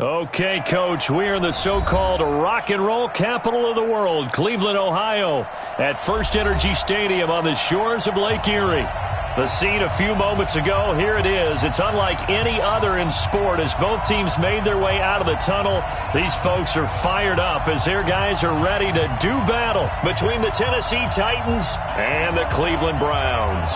Okay, Coach, we are in the so-called rock and roll capital of the world, Cleveland, Ohio, at First Energy Stadium on the shores of Lake Erie. The scene a few moments ago, here it is. It's unlike any other in sport as both teams made their way out of the tunnel. These folks are fired up as their guys are ready to do battle between the Tennessee Titans and the Cleveland Browns.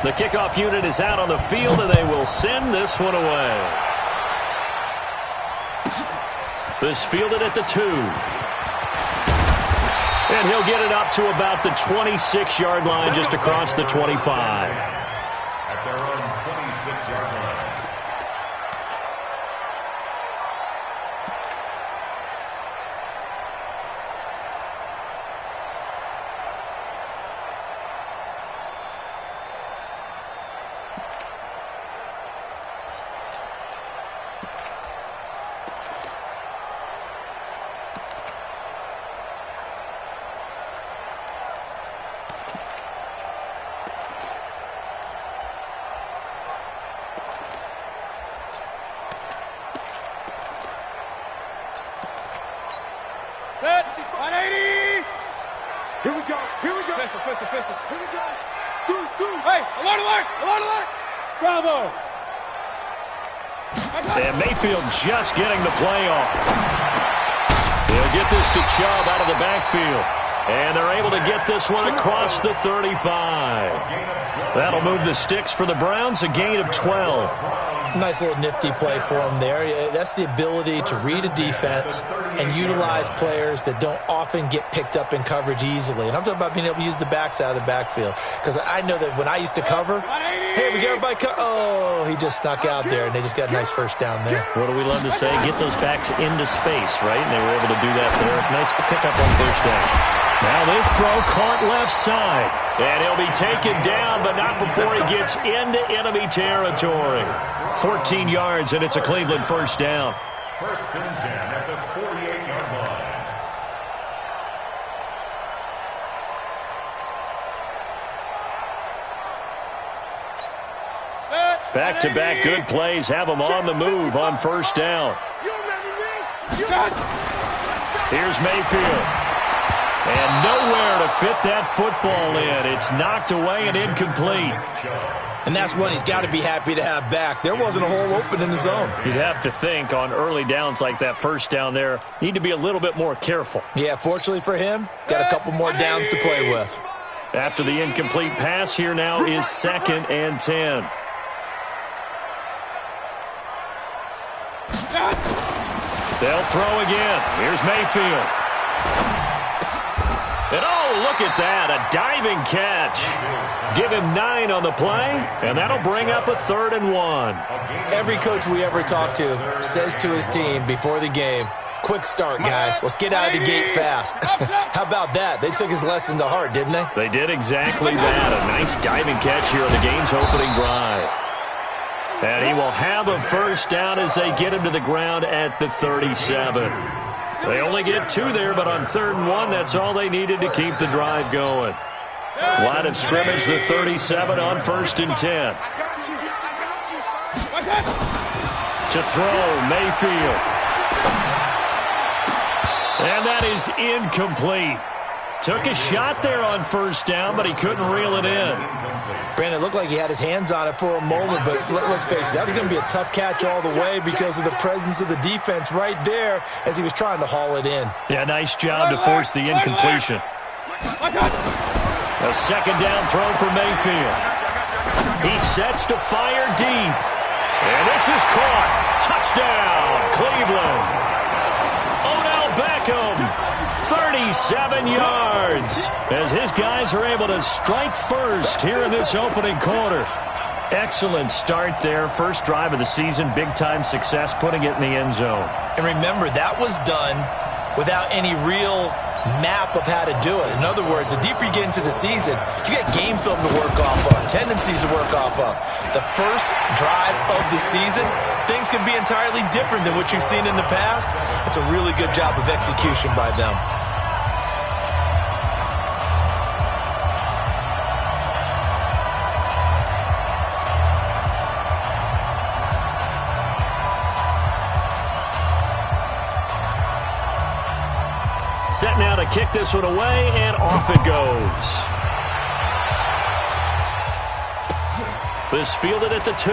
The kickoff unit is out on the field, and they will send this one away. This fielded at the 2. And he'll get it up to about the 26-yard line, just across the 25. At their own 26-yard line. Bravo! And Mayfield just getting the play off. They'll get this to Chubb out of the backfield. And they're able to get this one across the 35. That'll move the sticks for the Browns, a gain of 12. Nice little nifty play for him there. That's the ability to read a defense and utilize players that don't often get picked up in coverage easily. And I'm talking about being able to use the backs out of the backfield. Because I know that when I used to cover, hey, we got everybody oh, he just snuck out there, and they just got a nice first down there. What do we love to say? Get those backs into space, right? And they were able to do that there. Nice pickup on first down. Now this throw caught left side. And he'll be taken down, but not before he gets into enemy territory. 14 yards, and it's a Cleveland first down. First and 10 at the 48-yard line. Back-to-back good plays have them on the move on first down. Here's Mayfield. And nowhere to fit that football in. It's knocked away and incomplete. And that's one he's got to be happy to have back. There wasn't a hole open in the zone. You'd have to think on early downs like that first down there, need to be a little bit more careful. Yeah, fortunately for him, got a couple more downs to play with. After the incomplete pass, here now is 2nd and 10. They'll throw again. Here's Mayfield. And oh, look at that, a diving catch. Give him 9 on the play, and that'll bring up a 3rd and 1. Every coach we ever talk to says to his team before the game, quick start, guys. Let's get out of the gate fast. How about that? They took his lesson to heart, didn't they? They did exactly that. A nice diving catch here on the game's opening drive. And he will have a first down as they get him to the ground at the 37. They only get 2 there, but on 3rd and 1, that's all they needed to keep the drive going. Line of scrimmage, the 37 on 1st and 10. To throw, Mayfield. And that is incomplete. Took a shot there on first down, but he couldn't reel it in. Brandon, it looked like he had his hands on it for a moment, but let's face it, that was going to be a tough catch all the way because of the presence of the defense right there as he was trying to haul it in. Yeah, nice job to force the incompletion. A 2nd down throw for Mayfield. He sets to fire deep. And this is caught. Touchdown, Cleveland. Odell Beckham, 37 yards, as his guys are able to strike first here in this opening quarter. Excellent start there. First drive of the season, big-time success, putting it in the end zone. And remember, that was done without any real map of how to do it. In other words, the deeper you get into the season, you get game film to work off of, tendencies to work off of. The first drive of the season, things can be entirely different than what you've seen in the past. It's a really good job of execution by them. Set now to kick this one away, and off it goes. This fielded at the 2.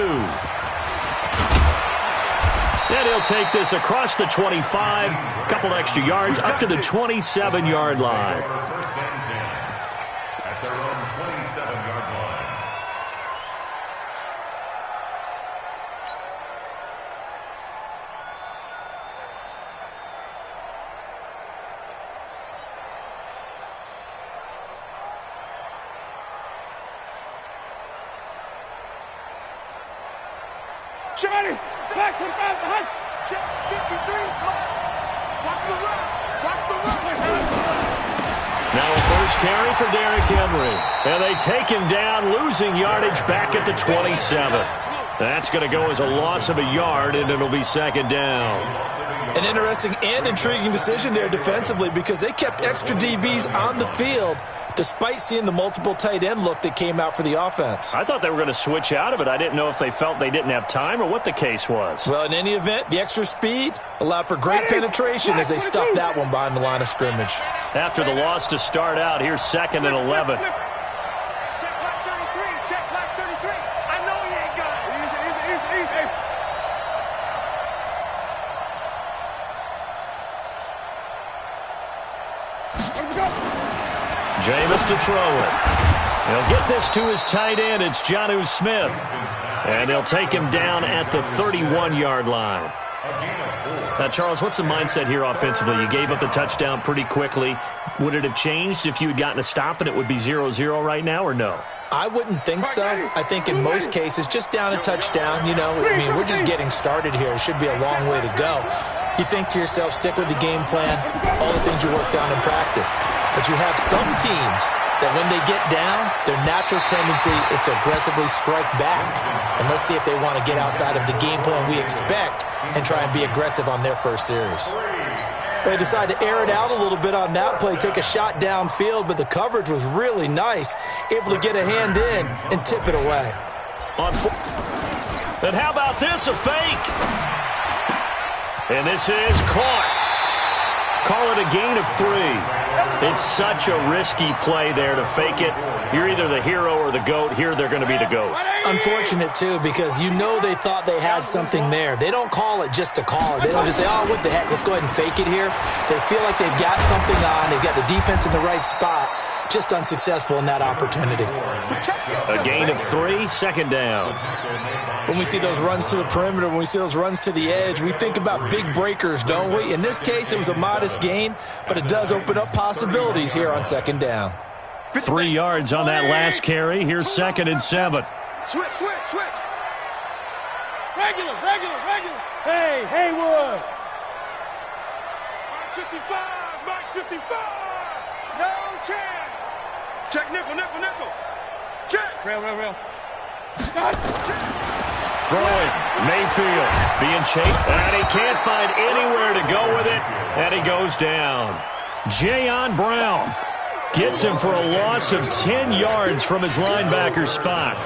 And he'll take this across the 25, couple extra yards, up to the 27-yard line. First and 10 at their own 27-yard line. Johnny, back to the back, behind. Check 53. Watch the run. Watch the run. Now a first carry for Derrick Henry. And they take him down, losing yardage back at the 27. That's going to go as a loss of a yard, and it'll be second down. An interesting and intriguing decision there defensively because they kept extra DBs on the field despite seeing the multiple tight end look that came out for the offense. I thought they were going to switch out of it. I didn't know if they felt they didn't have time or what the case was. Well, in any event, the extra speed allowed for great penetration as they stuffed that one behind the line of scrimmage. After the loss to start out, here's second and 11. Check black 33. Check black 33. I know he ain't got it. Easy. Here we go. Jameis to throw it. He'll get this to his tight end. It's Jonnu Smith. And they'll take him down at the 31-yard line. Now, Charles, what's the mindset here offensively? You gave up the touchdown pretty quickly. Would it have changed if you had gotten a stop and it would be 0-0 right now, or no? I wouldn't think so. I think in most cases, just down a touchdown, we're just getting started here. It should be a long way to go. You think to yourself, stick with the game plan, all the things you worked on in practice. But you have some teams that when they get down, their natural tendency is to aggressively strike back. And let's see if they want to get outside of the game plan we expect and try and be aggressive on their first series. They decided to air it out a little bit on that play, take a shot downfield, but the coverage was really nice, able to get a hand in and tip it away. And how about this, a fake? And this is caught. Call it a gain of 3. It's such a risky play there to fake it. You're either the hero or the GOAT. Here they're going to be the GOAT. Unfortunate, too, because they thought they had something there. They don't call it just to call it. They don't just say, oh, what the heck, let's go ahead and fake it here. They feel like they've got something on. They've got the defense in the right spot. Just unsuccessful in that opportunity. A gain of 3, second down. When we see those runs to the perimeter, when we see those runs to the edge, we think about big breakers, don't we? In this case, it was a modest gain, but it does open up possibilities here on second down. 3 yards on that last carry. Here's second and 7. Switch. Regular. Hey, Haywood. Mike 55. No chance. Check nickel. Check. Real. Throwing. Mayfield being chased. And he can't find anywhere to go with it. And he goes down. Jayon Brown gets him for a loss of 10 yards from his linebacker spot.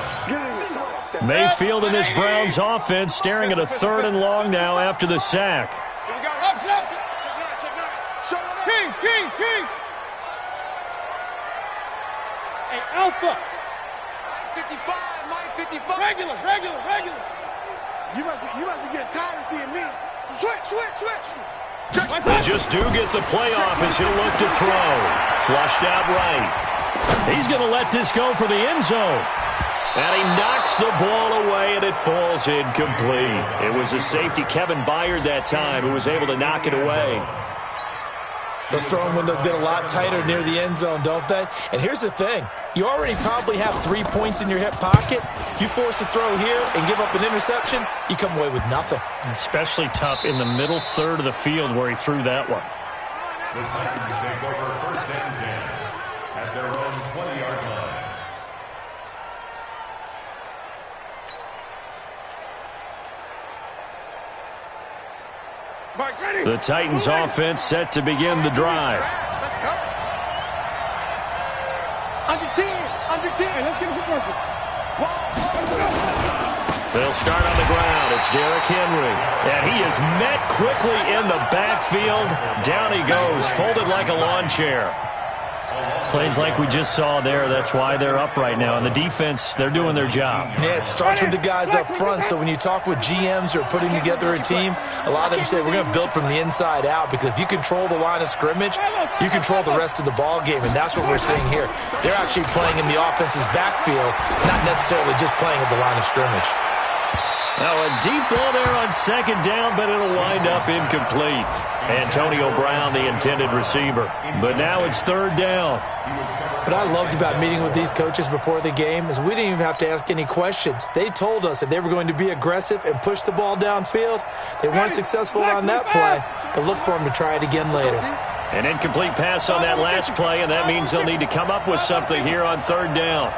Mayfield and this Browns offense staring at a 3rd and long now after the sack. King. Hey, Alpha. 55, Mike 55. Regular. You must be getting tired of seeing me. Switch. They just do get the playoff as he'll look to throw. Flushed out right. He's going to let this go for the end zone. And he knocks the ball away, and it falls incomplete. It was a safety, Kevin Byard, that time, who was able to knock it away. Those throwing windows get a lot tighter near the end zone, don't they? And here's the thing. You already probably have 3 points in your hip pocket. You force a throw here and give up an interception, you come away with nothing. Especially tough in the middle third of the field where he threw that one. The Titans take over first and 10 at their own 20-yard line. The Titans offense set to begin the drive. Let's go. Under 10. Let's get it for They'll start on the ground. It's Derrick Henry. And he is met quickly in the backfield. Down he goes, folded like a lawn chair. Plays like we just saw there. That's why they're up right now. And the defense, they're doing their job. Yeah, it starts with the guys up front. So when you talk with GMs who are putting together a team, a lot of them say we're going to build from the inside out, because if you control the line of scrimmage, you control the rest of the ball game, and that's what we're seeing here. They're actually playing in the offense's backfield, not necessarily just playing at the line of scrimmage. Now a deep ball there on second down, but it'll wind up incomplete. Antonio Brown, the intended receiver. But now it's third down. What I loved about meeting with these coaches before the game is we didn't even have to ask any questions. They told us that they were going to be aggressive and push the ball downfield. They weren't successful on that play, but look for them to try it again later. An incomplete pass on that last play, and that means they'll need to come up with something here on third down.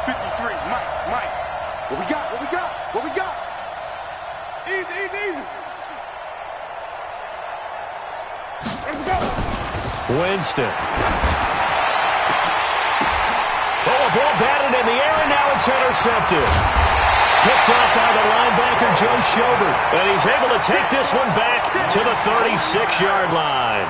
53, Mike. What we got? Easy. Let's go. Winston. Oh, a ball batted in the air, and now it's intercepted. Picked up by the linebacker, Joe Schobert. And he's able to take this one back to the 36-yard line.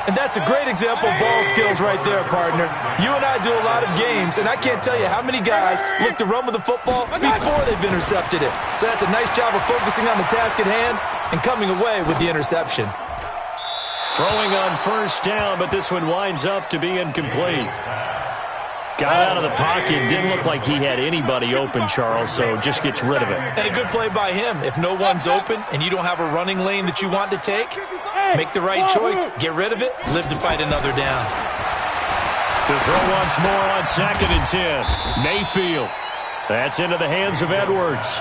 And that's a great example of ball skills right there, partner. You and I do a lot of games, and I can't tell you how many guys look to run with the football before they've intercepted it. So that's a nice job of focusing on the task at hand and coming away with the interception. Throwing on first down, but this one winds up to be incomplete. Got out of the pocket. Didn't look like he had anybody open, Charles, so just gets rid of it. And a good play by him. If no one's open and you don't have a running lane that you want to take, make the right choice, get rid of it, live to fight another down. To throw once more on second and 10. Mayfield. That's into the hands of Edwards.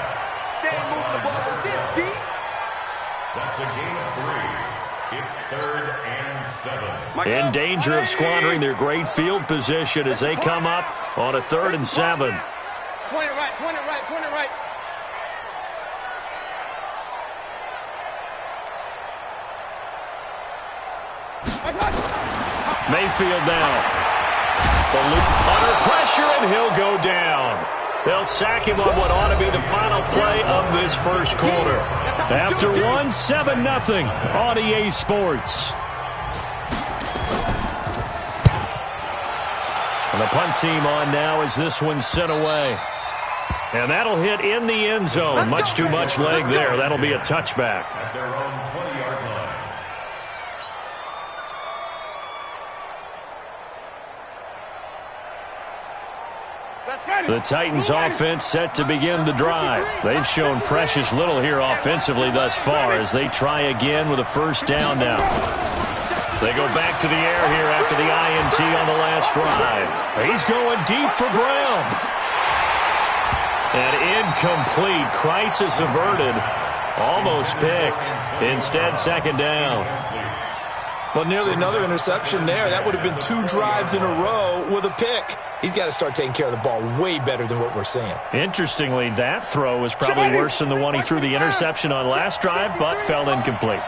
That's a gain of 3. It's third and 7. In danger of squandering their great field position as they come up on a 3rd and 7. Point it right. Mayfield now. The loop under pressure, and he'll go down. They'll sack him on what ought to be the final play of this first quarter. After 7-0 on EA Sports. And the punt team on now as this one's sent away. And that'll hit in the end zone. Much too much leg there. That'll be a touchback. At their own 20-yard line. The Titans offense set to begin the drive. They've shown precious little here offensively thus far as they try again with a first down now. They go back to the air here after the INT on the last drive. He's going deep for Brown. And incomplete. Crisis averted. Almost picked. Instead, second down. Well, nearly another interception there. That would have been 2 drives in a row with a pick. He's got to start taking care of the ball way better than what we're seeing. Interestingly, that throw was probably worse than the one he threw the interception on last drive, but fell incomplete.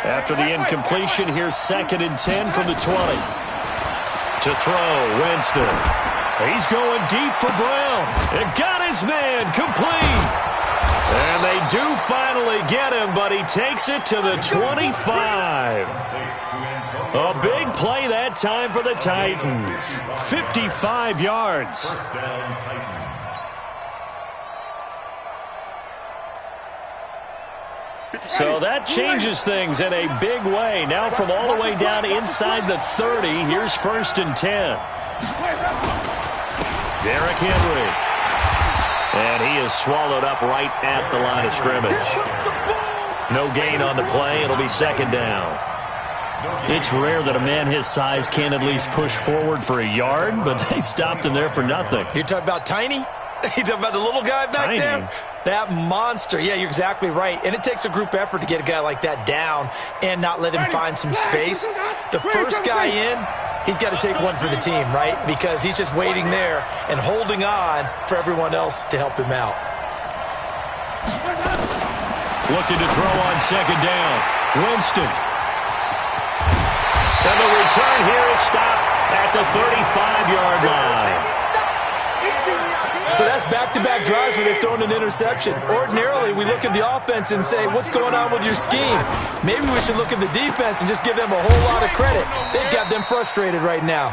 After the incompletion, here's 2nd and 10 from the 20. To throw, Winston. He's going deep for Brown. And got his man complete. And they do finally get him, but he takes it to the 25. A big play that time for the Titans. 55 yards. First down, Titans. So that changes things in a big way. Now from all the way down inside the 30, here's 1st and 10. Derrick Henry. And he is swallowed up right at the line of scrimmage. No gain on the play. It'll be 2nd down. It's rare that a man his size can at least push forward for a yard, but they stopped him there for nothing. You're talking about tiny? You talking about the little guy back there? That monster. Yeah, you're exactly right. And it takes a group effort to get a guy like that down and not let him find some space. The first guy in, he's got to take one for the team, right? Because he's just waiting there and holding on for everyone else to help him out. Looking to throw on second down. Winston. And the return here is stopped at the 35-yard line. So that's back-to-back drives where they've thrown an interception. Ordinarily, we look at the offense and say, what's going on with your scheme? Maybe we should look at the defense and just give them a whole lot of credit. They've got them frustrated right now.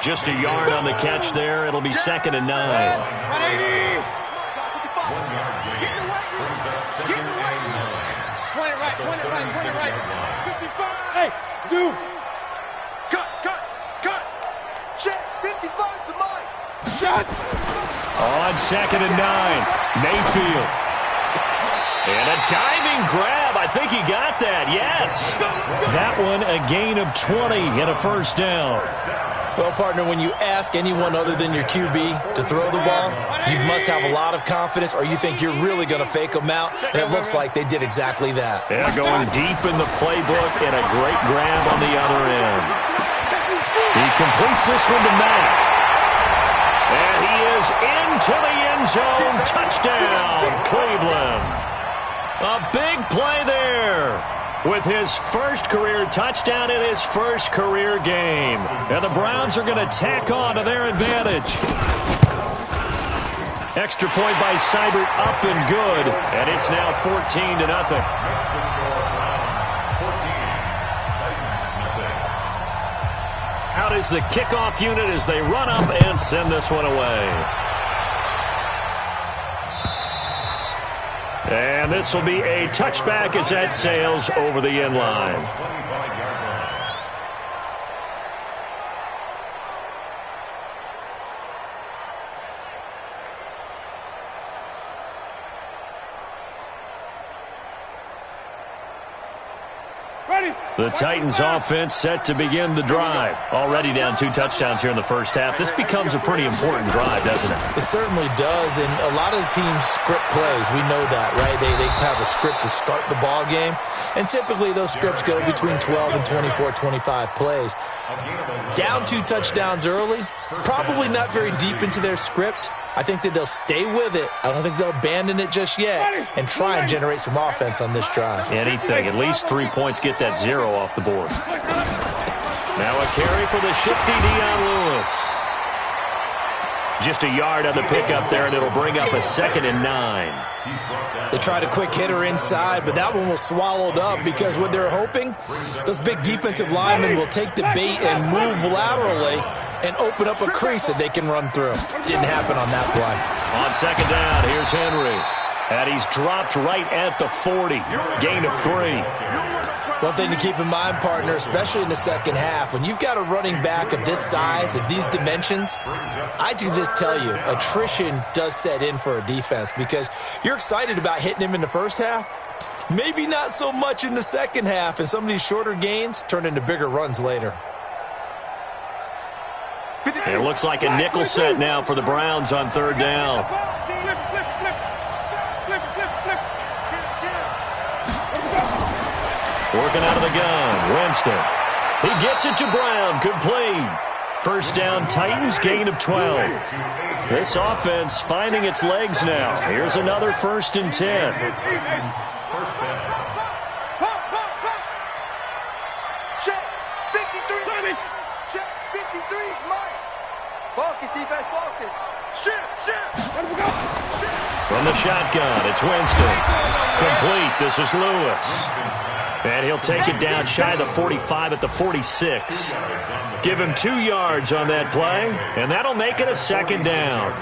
Just a yard on the catch there. It'll be second and 9. 180. 1 yard gain. Brings up second and 9. Point it right. 55. Hey, Sue. Cut. Check. 55 to Mike. Shot. On second and 9, Mayfield. And a diving grab. I think he got that. Yes. That one a gain of 20 and a first down. Well, partner, when you ask anyone other than your QB to throw the ball, you must have a lot of confidence or you think you're really going to fake them out, and it looks like they did exactly that. Yeah, going deep in the playbook and a great grab on the other end. He completes this one to Mack. And he is into the end zone. Touchdown, Cleveland. A big play there with his first career touchdown in his first career game. And the Browns are going to tack on to their advantage. Extra point by Seibert, up and good. And it's now 14-0. Out is the kickoff unit as they run up and send this one away. And this will be a touchback as that sails over the end line. The Titans offense set to begin the drive. Already down 2 touchdowns here in the first half. This becomes a pretty important drive, doesn't it? It certainly does, and a lot of the teams script plays. We know that, right? They have a script to start the ball game, and typically those scripts go between 12 and 24, 25 plays. Down 2 touchdowns early, probably not very deep into their script. I think that they'll stay with it. I don't think they'll abandon it just yet and try and generate some offense on this drive. Anything. At least 3 points, get that 0 off the board. Now a carry for the shifty Dion Lewis. Just a yard on the pickup there, and it'll bring up a second and 9. They tried a quick hitter inside, but that one was swallowed up because what they're hoping, those big defensive linemen will take the bait and move laterally and open up a crease that they can run through. Didn't happen on that play. On second down, here's Henry. And he's dropped right at the 40. Gain of 3. One thing to keep in mind, partner, especially in the second half, when you've got a running back of this size, of these dimensions, I can just tell you, attrition does set in for a defense because you're excited about hitting him in the first half. Maybe not so much in the second half, and some of these shorter gains turn into bigger runs later. It looks like a nickel set now for the Browns on third down. Working out of the gun, Winston. He gets it to Brown, complete. First down, Titans, gain of 12. This offense finding its legs now. Here's another 1st and 10. Check 53. Check 53 is Mike. Focus, defense, focus. Shift. From the shotgun, it's Winston. Complete. This is Lewis. And he'll take it down shy of the 45 at the 46. Give him 2 yards on that play, and that'll make it a second down.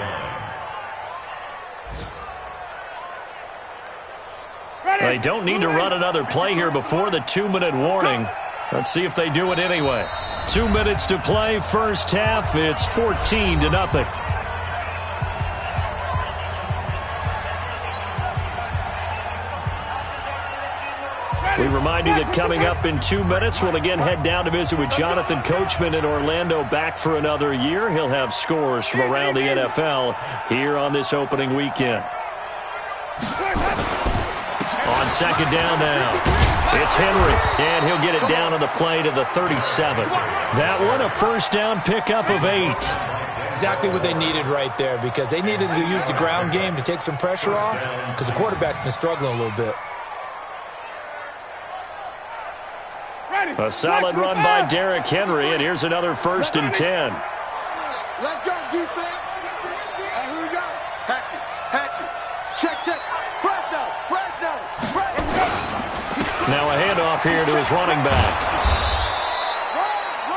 They don't need to run another play here before the 2-minute warning. Let's see if they do it anyway. 2 minutes to play, first half. It's 14-0. We remind you that coming up in 2 minutes, we'll again head down to visit with Jonathan Coachman in Orlando, back for another year. He'll have scores from around the NFL here on this opening weekend. On second down now, it's Henry, and he'll get it down on the play to the 37. That one, a first down pickup of 8. Exactly what they needed right there, because they needed to use the ground game to take some pressure off, because the quarterback's been struggling a little bit. A solid run by Derrick Henry, and here's another 1st and 10. Let's go, defense. Hey, here we go. Hatchet. Check. Fresno. Now a handoff here to his running back.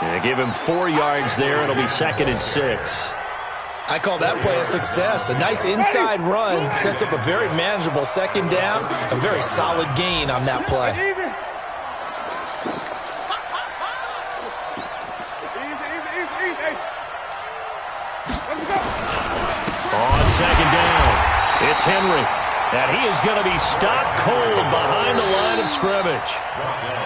They give him 4 yards there. It'll be 2nd and 6. I call that play a success. A nice inside run sets up a very manageable second down. A very solid gain on that play. On second down, it's Henry. And he is going to be stopped cold behind the line of scrimmage.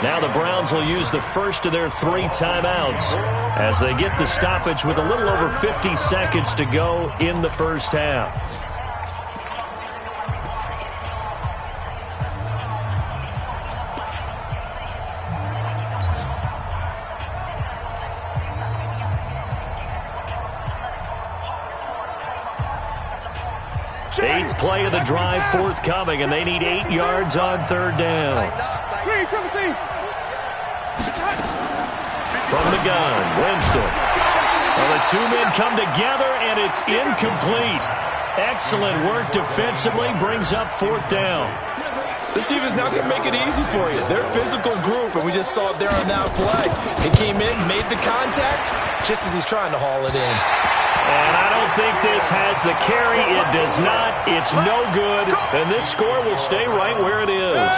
Now the Browns will use the first of their 3 timeouts as they get the stoppage with a little over 50 seconds to go in the first half. Eighth play of the drive forthcoming, and they need 8 yards on 3rd down. From the gun, Winston. Well, the 2 men come together, and it's incomplete. Excellent work defensively, brings up 4th down. This defense not going to make it easy for you. They're a physical group, and we just saw it there on that play. He came in, made the contact, just as he's trying to haul it in. And I don't think this has the carry. It does not. It's no good. And this score will stay right where it is.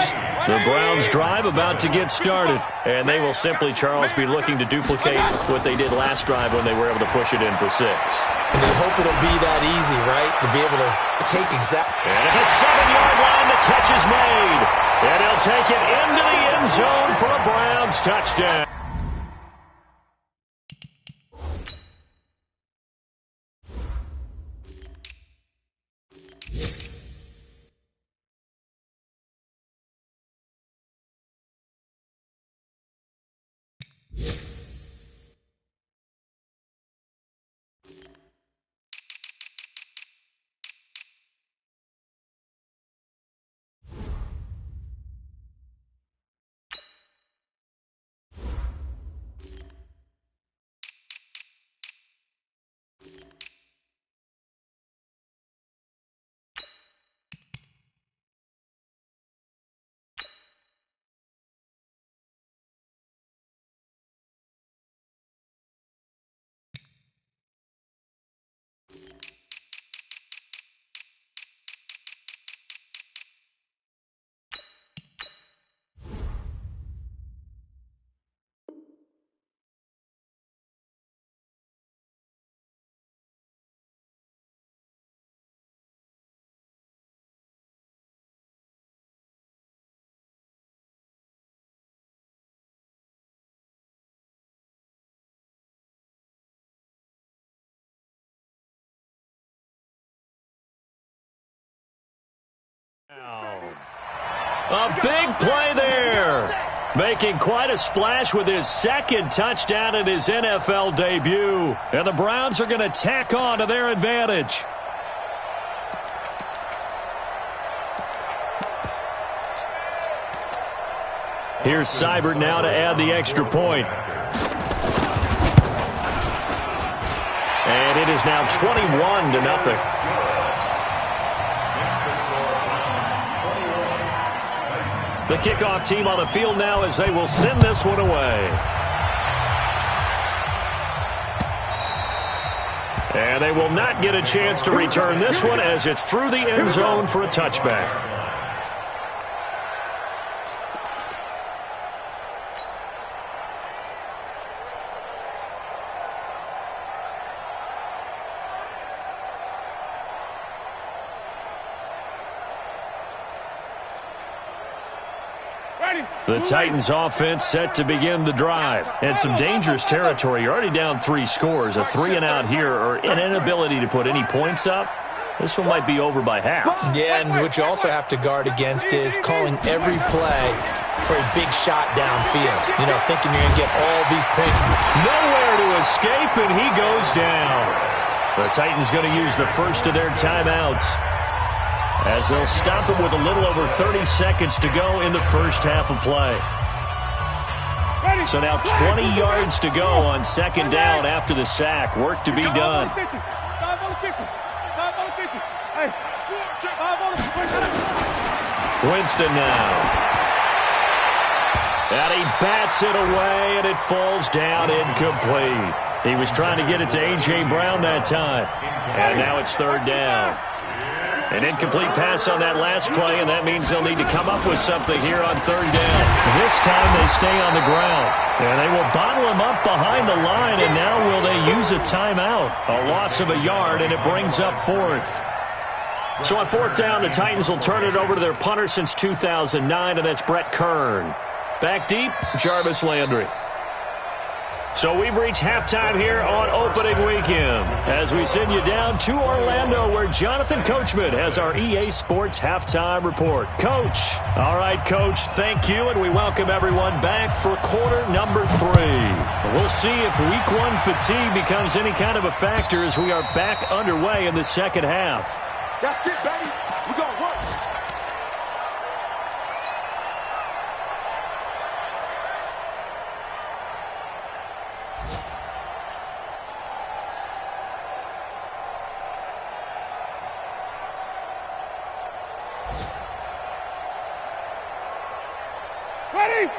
The Browns drive about to get started. And they will simply, Charles, be looking to duplicate what they did last drive when they were able to push it in for 6. And they hope it'll be that easy, right? To be able to take exact. And at the 7-yard line, the catch is made. And he'll take it into the end zone for a Browns touchdown. A big play there. Making quite a splash with his 2nd touchdown in his NFL debut. And the Browns are going to tack on to their advantage. Here's Seibert now to add the extra point. And it is now 21-0. The kickoff team on the field now as they will send this one away. And they will not get a chance to return this one as it's through the end zone for a touchback. The Titans offense set to begin the drive. And some dangerous territory. You're already down 3 scores. A 3-and-out here or an inability to put any points up. This one might be over by half. Yeah, and what you also have to guard against is calling every play for a big shot downfield. You know, thinking you're going to get all these points. Nowhere to escape, and he goes down. The Titans going to use the first of their timeouts as they'll stop it with a little over 30 seconds to go in the first half of play. So now 20 yards to go on second down after the sack. Work to be done. Winston now. And he bats it away, and it falls down incomplete. He was trying to get it to A.J. Brown that time. And now it's third down. An incomplete pass on that last play, and that means they'll need to come up with something here on third down. This time they stay on the ground. And they will bottle him up behind the line, and now will they use a timeout? A loss of a yard, and it brings up fourth. So on fourth down, the Titans will turn it over to their punter since 2009, and that's Brett Kern. Back deep, Jarvis Landry. So we've reached halftime here on opening weekend as we send you down to Orlando where Jonathan Coachman has our EA Sports halftime report. Coach. All right, Coach, thank you, and we welcome everyone back for quarter number 3. We'll see if week 1 fatigue becomes any kind of a factor as we are back underway in the second half. That's it, baby. We're going to work.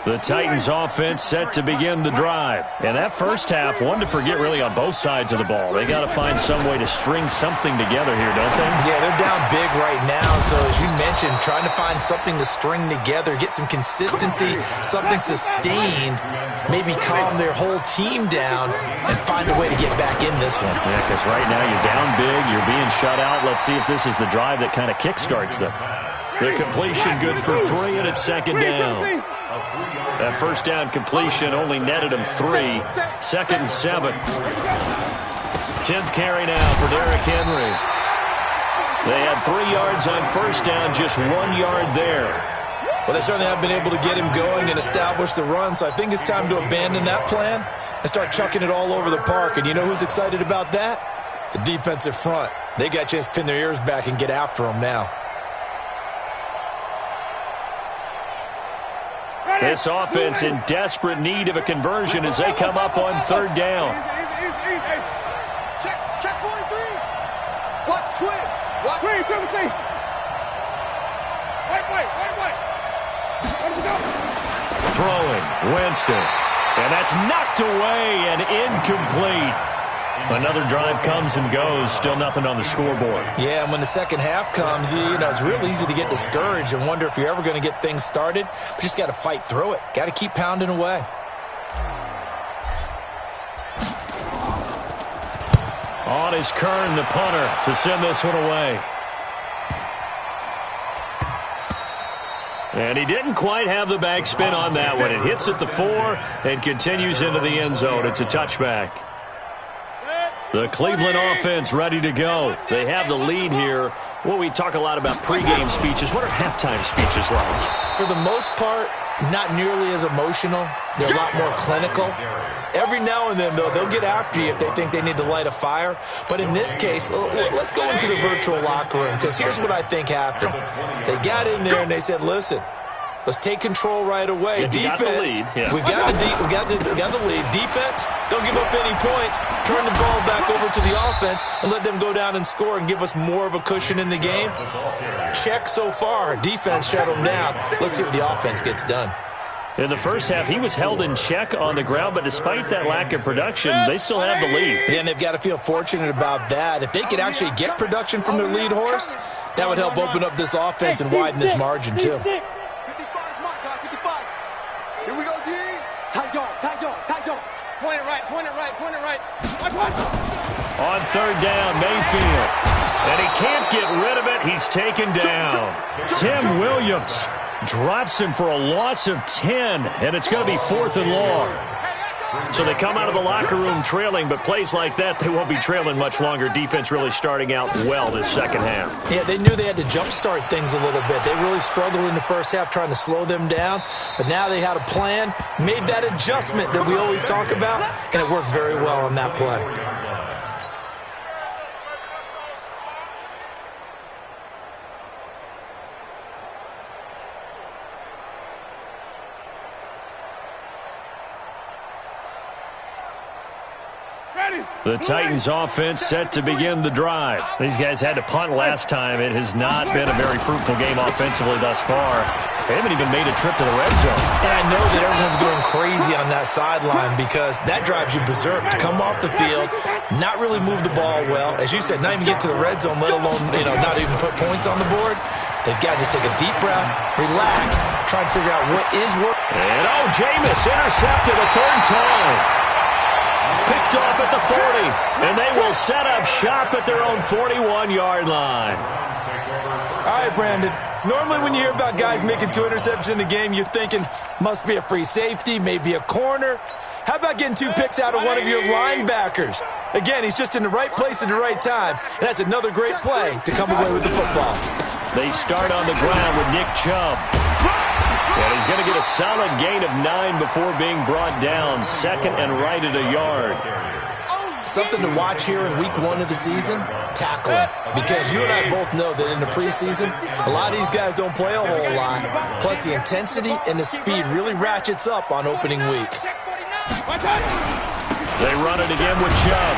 The Titans offense set to begin the drive. And that first half, one to forget really on both sides of the ball. They got to find some way to string something together here, don't they? Yeah, they're down big right now. So as you mentioned, trying to find something to string together, get some consistency, something sustained, maybe calm their whole team down and find a way to get back in this one. Yeah, because right now you're down big, you're being shut out. Let's see if this is the drive that kind of kickstarts them. The completion good for 3, and it's second down. That first down completion only netted him 3. Second and 7. 10th carry now for Derrick Henry. They had 3 yards on first down, just 1 yard there. Well, they certainly have been able to get him going and establish the run, so I think it's time to abandon that plan and start chucking it all over the park. And you know who's excited about that? The defensive front. They got a chance to pin their ears back and get after him now. This offense in desperate need of a conversion as they come up on third down. Check 43. Watch twins. Watch three, 17. Wait. Let him go. Throwing, Winston. And that's knocked away and incomplete. Another drive comes and goes. Still nothing on the scoreboard. Yeah, and when the second half comes, you know, it's real easy to get discouraged and wonder if you're ever going to get things started. But you just got to fight through it. Got to keep pounding away. On is Kern, the punter, to send this one away. And he didn't quite have the backspin on that one. It hits at the 4 and continues into the end zone. It's a touchback. The Cleveland offense ready to go. They have the lead here. Well, we talk a lot about pregame speeches. What are halftime speeches like? For the most part, not nearly as emotional. They're a lot more clinical. Every now and then, though, they'll get after you if they think they need to light a fire. But in this case, let's go into the virtual locker room, because here's what I think happened. They got in there and they said, listen, let's take control right away. Defense, we've got the lead. Defense, don't give up any points. Turn the ball back over to the offense and let them go down and score and give us more of a cushion in the game. Check so far. Defense shut them down. Let's see if the offense gets done. In the first half, he was held in check on the ground, but despite that lack of production, they still have the lead. Yeah, and they've got to feel fortunate about that. If they could actually get production from their lead horse, that would help open up this offense and widen this margin, too. 55 is my guy, 55. Here we go, D. Tight dog. Point it right. On third down, Mayfield. And he can't get rid of it. He's taken down. Tim Williams drops him for a loss of 10, and it's going to be 4th and long. So they come out of the locker room trailing, but plays like that, they won't be trailing much longer. Defense really starting out well this second half. Yeah, they knew they had to jumpstart things a little bit. They really struggled in the first half trying to slow them down, but now they had a plan, made that adjustment that we always talk about, and it worked very well on that play. The Titans offense set to begin the drive. These guys had to punt last time. It has not been a very fruitful game offensively thus far. They haven't even made a trip to the red zone. And I know that everyone's going crazy on that sideline because that drives you berserk to come off the field, not really move the ball well. As you said, not even get to the red zone, let alone, not even put points on the board. They've got to just take a deep breath, relax, try and figure out what is working. And Jameis intercepted a third time. Picked off at the 40, and they will set up shop at their own 41-yard line. All right, Brandon. Normally when you hear about guys making 2 interceptions in the game, you're thinking must be a free safety, maybe a corner. How about getting 2 picks out of one of your linebackers? Again, he's just in the right place at the right time, and that's another great play to come away with the football. They start on the ground with Nick Chubb. And he's going to get a solid gain of 9 before being brought down. Second and right at a yard. Something to watch here in week 1 of the season, tackling. Because you and I both know that in the preseason, a lot of these guys don't play a whole lot. Plus the intensity and the speed really ratchets up on opening week. They run it again with Chubb.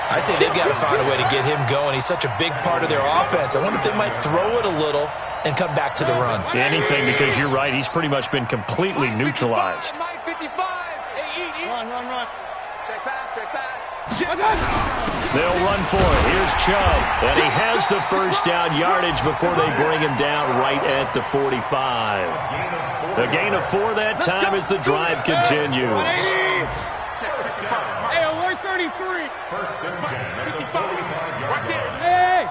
I'd say they've got to find a way to get him going. He's such a big part of their offense. I wonder if they might throw it a little and come back to the run. Anything, because you're right. He's pretty much been completely neutralized. Run. Check pass. They'll run for it. Here's Chubb. And he has the first down yardage before they bring him down right at the 45. The gain of 4 that time as the drive continues. Hey, alert 33. First and 10 at the 45-yard line. Hey,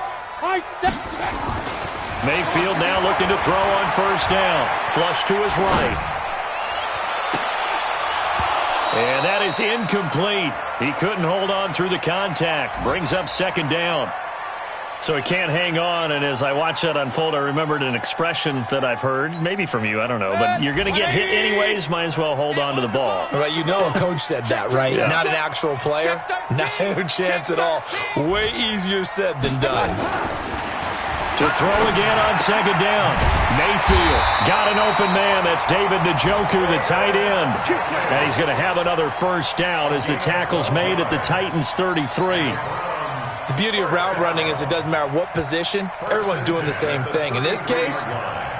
Mayfield now looking to throw on first down. Flush to his right. And that is incomplete. He couldn't hold on through the contact. Brings up second down. So he can't hang on, and as I watch that unfold, I remembered an expression that I've heard, maybe from you, I don't know, but you're going to get hit anyways, might as well hold on to the ball. Right, you know a coach said that, right? Yeah. Not an actual player. No chance at all. Way easier said than done. To throw again on second down. Mayfield got an open man. That's David Njoku, the tight end. And he's going to have another first down as the tackle's made at the Titans' 33. The beauty of route running is it doesn't matter what position, everyone's doing the same thing. In this case,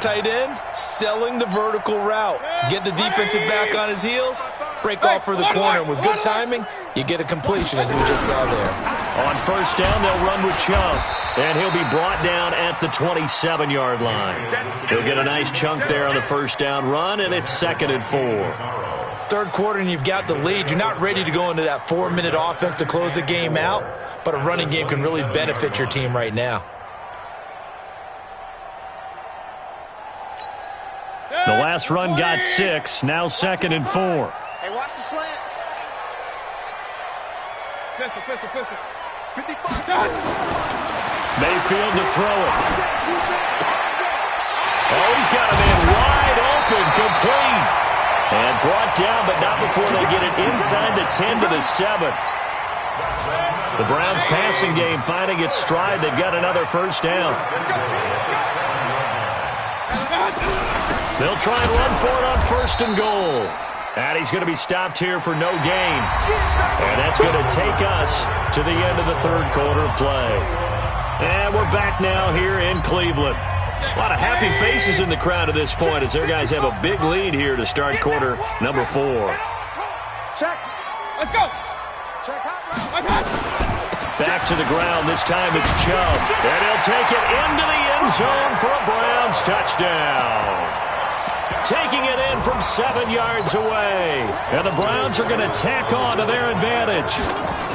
tight end, selling the vertical route. Get the defensive back on his heels, break off for the corner, and with good timing, you get a completion as we just saw there. On first down, they'll run with Chubb, and he'll be brought down at the 27-yard line. He'll get a nice chunk there on the first down run, and it's 2nd and 4. Third quarter and you've got the lead. You're not ready to go into that 4-minute offense to close the game out, but a running game can really benefit your team right now. The last run got 6, now 2nd and 4. Hey, watch the slant. Pistol. 55. Mayfield to throw it. Oh, he's got a man wide open, complete. And brought down, but not before they get it inside the 10 to the 7. The Browns' passing game finding its stride. They've got another first down. They'll try and run for it on 1st and goal. And he's going to be stopped here for no gain. And that's going to take us to the end of the third quarter of play. And we're back now here in Cleveland. A lot of happy faces in the crowd at this point as their guys have a big lead here to start quarter number 4. Check. Let's go. Check hot. Back to the ground. This time it's Chubb. And he'll take it into the end zone for a Browns touchdown. Taking it in from 7 yards away. And the Browns are going to tack on to their advantage.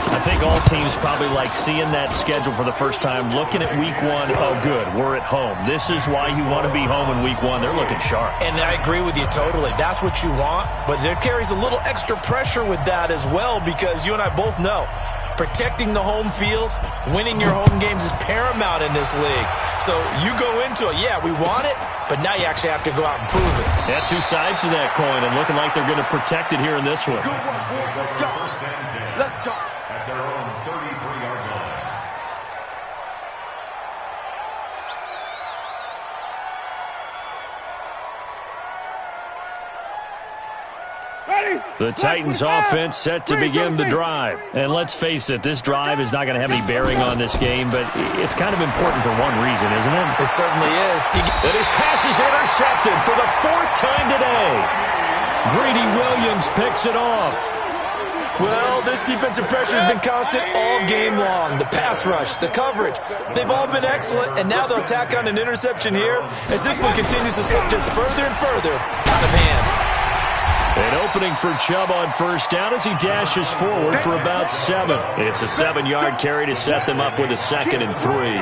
I think all teams probably like seeing that schedule for the first time, looking at week one. Oh, good, we're at home. This is why you want to be home in week one. They're looking sharp. And I agree with you totally. That's what you want, but there carries a little extra pressure with that as well, because you and I both know protecting the home field, winning your home games is paramount in this league. So you go into it, yeah, we want it, but now you actually have to go out and prove it. Yeah, two sides to that coin, and looking like they're going to protect it here in this one. Good work, boys. Let's go. Let's go. At their own 33-yard line. The Titans offense set to begin the drive. And let's face it, this drive is not going to have any bearing on this game, but it's kind of important for one reason, isn't it? It certainly is. And his pass is intercepted for the fourth time today. Greedy Williams picks it off. Well, this defensive pressure has been constant all game long. The pass rush, the coverage, they've all been excellent, and now they'll tack on an interception here as this one continues to slip just further and further out of hand. An opening for Chubb on first down as he dashes forward for about 7. It's a 7-yard carry to set them up with a 2nd and 3.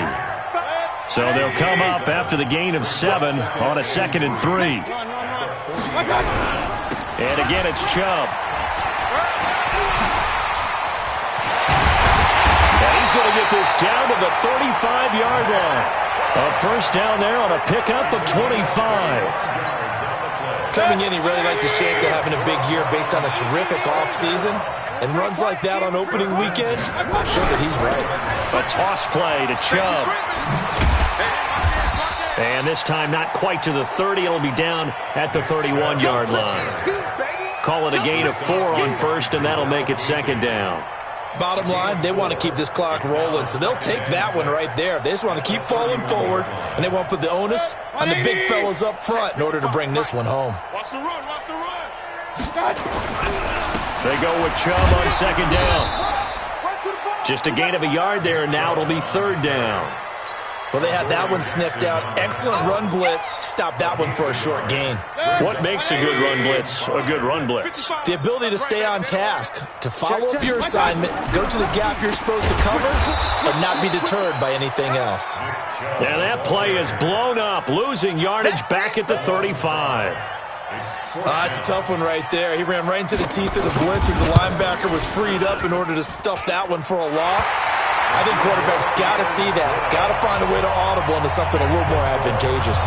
So they'll come up after the gain of 7 on a 2nd and 3. And again, it's Chubb. And he's going to get this down to the 35-yard line. A first down there on a pickup of 25. Coming in, he really liked his chance of having a big year based on a terrific offseason. And runs like that on opening weekend, I'm sure that he's right. A toss play to Chubb. And this time not quite to the 30. It'll be down at the 31-yard line. Call it a gain of 4 on first, and that'll make it 2nd down. Bottom line, they want to keep this clock rolling, so they'll take that one right there. They just want to keep falling forward, and they want to put the onus on the big fellas up front in order to bring this one home. Watch the run. Watch the run. They go with Chubb on 2nd down. Just a gain of a yard there, and now it'll be 3rd down. Well, they had that one sniffed out. Excellent run blitz. Stop that one for a short gain. What makes a good run blitz a good run blitz? The ability to stay on task, to follow up your assignment, go to the gap you're supposed to cover, and not be deterred by anything else. And that play is blown up, losing yardage back at the 35. It's a tough one right there. He ran right into the teeth of the blitz as the linebacker was freed up in order to stuff that one for a loss. I think quarterbacks got to see that. Got to find a way to audible into something a little more advantageous.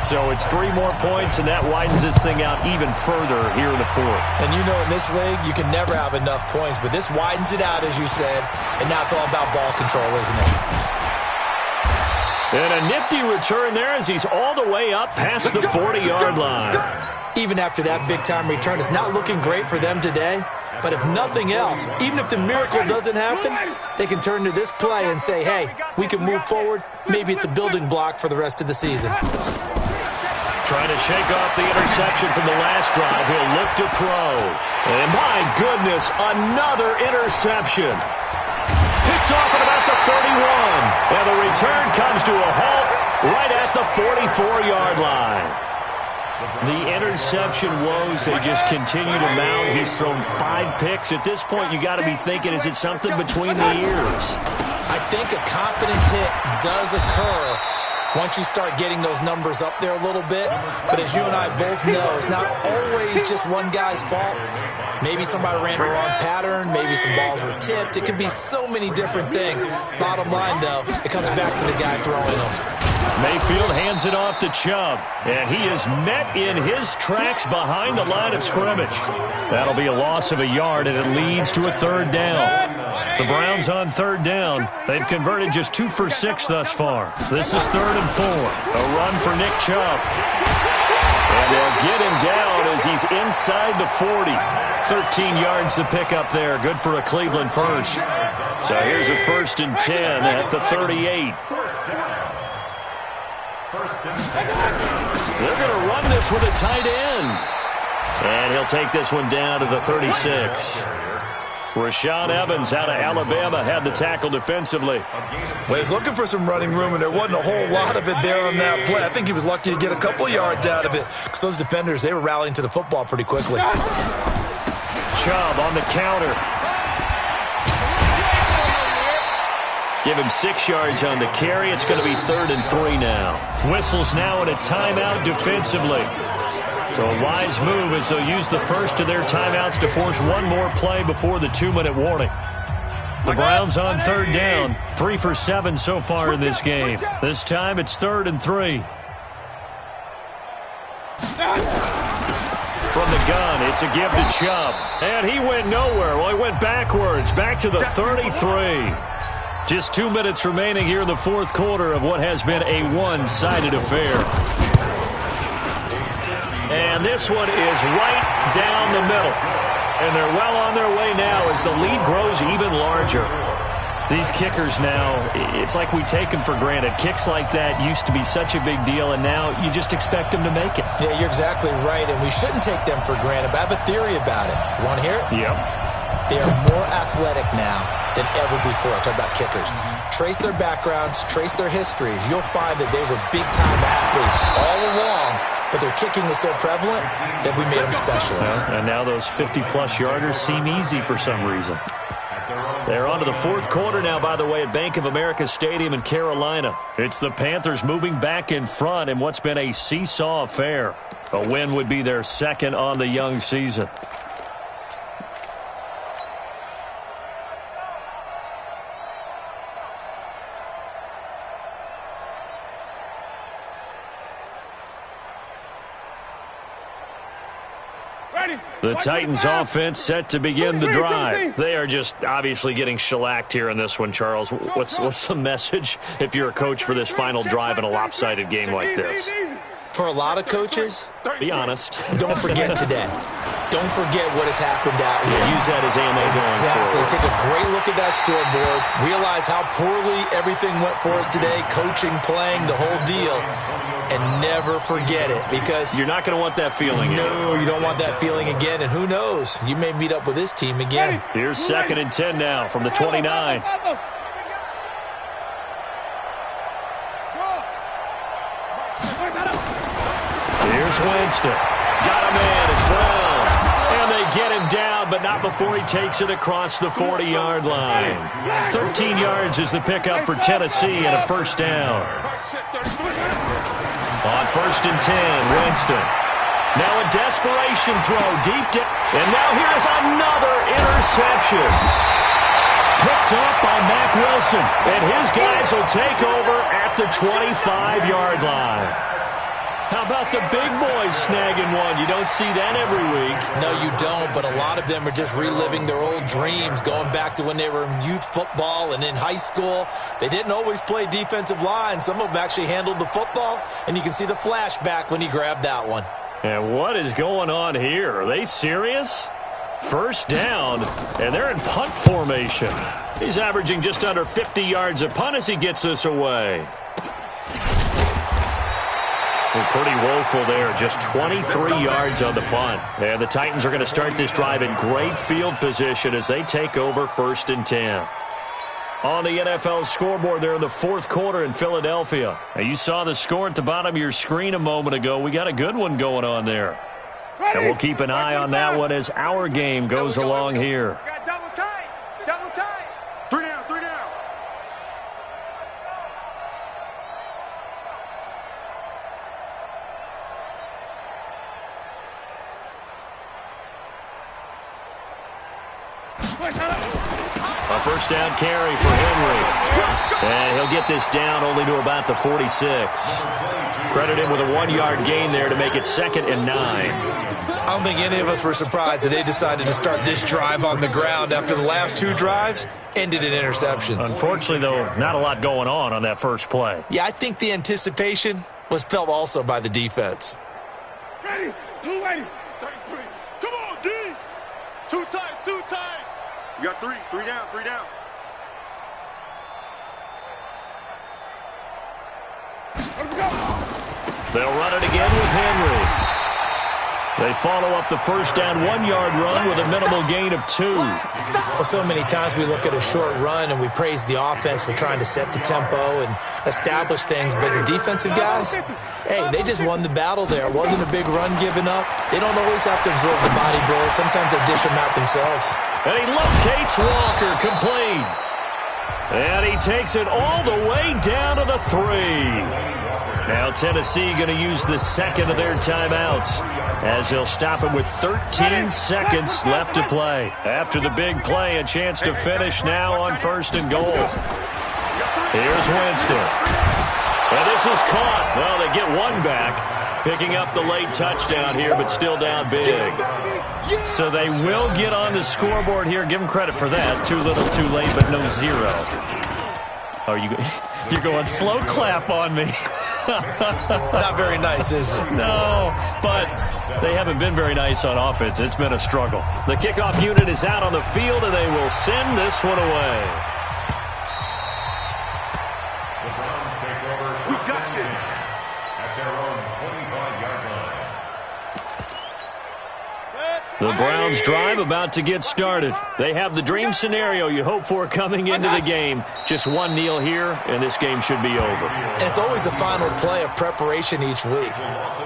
So it's 3 more points, and that widens this thing out even further here in the 4th. And you know in this league, you can never have enough points, but this widens it out, as you said, and now it's all about ball control, isn't it? And a nifty return there as he's all the way up past the 40-yard line. Even after that big-time return, it's not looking great for them today. But if nothing else, even if the miracle doesn't happen, they can turn to this play and say, hey, we can move forward. Maybe it's a building block for the rest of the season. Trying to shake off the interception from the last drive. He'll look to throw. And my goodness, another interception. Picked off at about the 31. And the return comes to a halt right at the 44-yard line. The interception woes, they just continue to mount. He's thrown 5 picks. At this point, you got to be thinking, is it something between the ears? I think a confidence hit does occur once you start getting those numbers up there a little bit. But as you and I both know, it's not always just one guy's fault. Maybe somebody ran a wrong pattern. Maybe some balls were tipped. It could be so many different things. Bottom line, though, it comes back to the guy throwing them. Mayfield hands it off to Chubb, and he is met in his tracks behind the line of scrimmage. That'll be a loss of a yard, and it leads to a 3rd down. The Browns on 3rd down. They've converted just 2 for 6 thus far. This is 3rd and 4. A run for Nick Chubb. And they'll get him down as he's inside the 40. 13 yards to pick up there. Good for a Cleveland first. So here's a 1st and 10 at the 38. They're going to run this with a tight end. And he'll take this one down to the 36. Rashaan Evans out of Alabama had the tackle defensively. Well, he's looking for some running room, and there wasn't a whole lot of it there on that play. I think he was lucky to get a couple of yards out of it because those defenders, they were rallying to the football pretty quickly. Chubb on the counter. Give him 6 yards on the carry. It's going to be 3rd and 3 now. Whistles now in a timeout defensively. So a wise move as they'll use the first of their timeouts to force one more play before the 2-minute warning. The Browns on 3rd down. 3 for 7 so far in this game. This time it's 3rd and 3. From the gun, it's a give to Chubb. And he went nowhere. Well, he went backwards, back to the 33. Just 2 minutes remaining here in the 4th quarter of what has been a one-sided affair. And this one is right down the middle. And they're well on their way now as the lead grows even larger. These kickers now, it's like we take them for granted. Kicks like that used to be such a big deal, and now you just expect them to make it. Yeah, you're exactly right, and we shouldn't take them for granted. But I have a theory about it. You want to hear it? Yep. They are more athletic now than ever before. I talk about kickers. Trace their backgrounds, trace their histories. You'll find that they were big-time athletes all along, but their kicking was so prevalent that we made them specialists. And now those 50-plus yarders seem easy for some reason. They're on to the 4th quarter now, by the way, at Bank of America Stadium in Carolina. It's the Panthers moving back in front in what's been a seesaw affair. A win would be their 2nd on the young season. The Titans offense set to begin the drive. They are just obviously getting shellacked here in this one, Charles. What's the message if you're a coach for this final drive in a lopsided game like this? For a lot of coaches, be honest. Don't forget today. Don't forget what has happened out here. Use that as ammo going forward. Take a great look at that scoreboard. Realize how poorly everything went for us today. Coaching, playing, the whole deal. And never forget it, because you're not going to want that feeling. No, you don't want that feeling again. And who knows? You may meet up with this team again. Here's 2nd and 10 now from the 29. Here's Winston. Got a man. It's Brown. And they get him down, but not before he takes it across the 40-yard line. 13 yards is the pickup for Tennessee and a 1st down. On 1st and 10, Winston. Now a desperation throw deep down. And now here's another interception. Picked up by Mack Wilson. And his guys will take over at the 25-yard line. How about the big boys snagging one? You don't see that every week. No, you don't, but a lot of them are just reliving their old dreams, going back to when they were in youth football and in high school. They didn't always play defensive line. Some of them actually handled the football, and you can see the flashback when he grabbed that one. And what is going on here? Are they serious? 1st down, and they're in punt formation. He's averaging just under 50 yards a punt as he gets this away. Well, pretty woeful there. Just 23 yards on the punt. And the Titans are going to start this drive in great field position as they take over 1st and 10. On the NFL scoreboard there in the 4th quarter in Philadelphia. Now, you saw the score at the bottom of your screen a moment ago. We got a good one going on there. And we'll keep an eye on that one as our game goes along here. Double tight. Double tight. 3 down. 3 down. A 1st down carry for Henry. And he'll get this down only to about the 46. Credit him with a 1-yard gain there to make it 2nd and 9. I don't think any of us were surprised that they decided to start this drive on the ground after the last 2 drives ended in interceptions. Unfortunately, though, not a lot going on that first play. Yeah, I think the anticipation was felt also by the defense. Ready. Blue 80. 33. Come on, D. 2 times. 2 times. You got 3. 3 down. 3 down. They'll run it again with Henry. They follow up the 1st down 1-yard run with a minimal gain of 2. Well, so many times we look at a short run and we praise the offense for trying to set the tempo and establish things, but the defensive guys, hey, they just won the battle there. It wasn't a big run given up. They don't always have to absorb the body blows. Sometimes they dish them out themselves. And he locates Walker, complete. And he takes it all the way down to the 3. Now Tennessee going to use the second of their timeouts as he'll stop it with 13 seconds left to play. After the big play, a chance to finish now on 1st and goal. Here's Winston. And this is caught. Well, they get one back, picking up the late touchdown here, but still down big. So they will get on the scoreboard here. Give them credit for that. Too little, too late, but no 0. Oh, you're going slow clap on me. Not very nice, is it? No, but they haven't been very nice on offense. It's been a struggle. The kickoff unit is out on the field, and they will send this one away. The Browns take over at their own 25-yard line. The Browns drive about to get started. They have the dream scenario you hope for coming into the game. Just one kneel here, and this game should be over. And it's always the final play of preparation each week.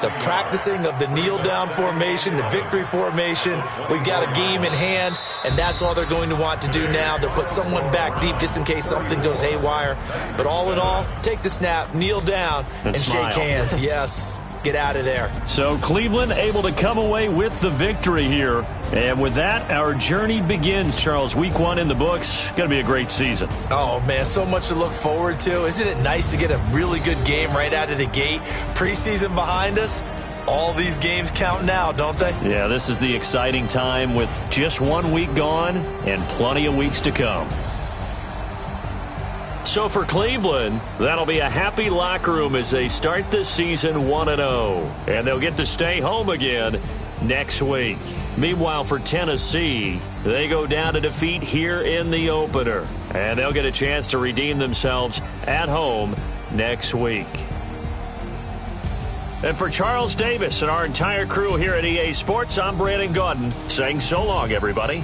The practicing of the kneel-down formation, the victory formation. We've got a game in hand, and that's all they're going to want to do now. They'll put someone back deep just in case something goes haywire. But all in all, take the snap, kneel down, and shake hands. Yes. Get out of there. So Cleveland able to come away with the victory here. And with that, our journey begins, Charles. Week 1 in the books. Going to be a great season. Oh, man, so much to look forward to. Isn't it nice to get a really good game right out of the gate? Preseason behind us. All these games count now, don't they? Yeah, this is the exciting time with just 1 week gone and plenty of weeks to come. So for Cleveland, that'll be a happy locker room as they start this season 1-0. And they'll get to stay home again next week. Meanwhile, for Tennessee, they go down to defeat here in the opener. And they'll get a chance to redeem themselves at home next week. And for Charles Davis and our entire crew here at EA Sports, I'm Brandon Gaudin saying so long, everybody.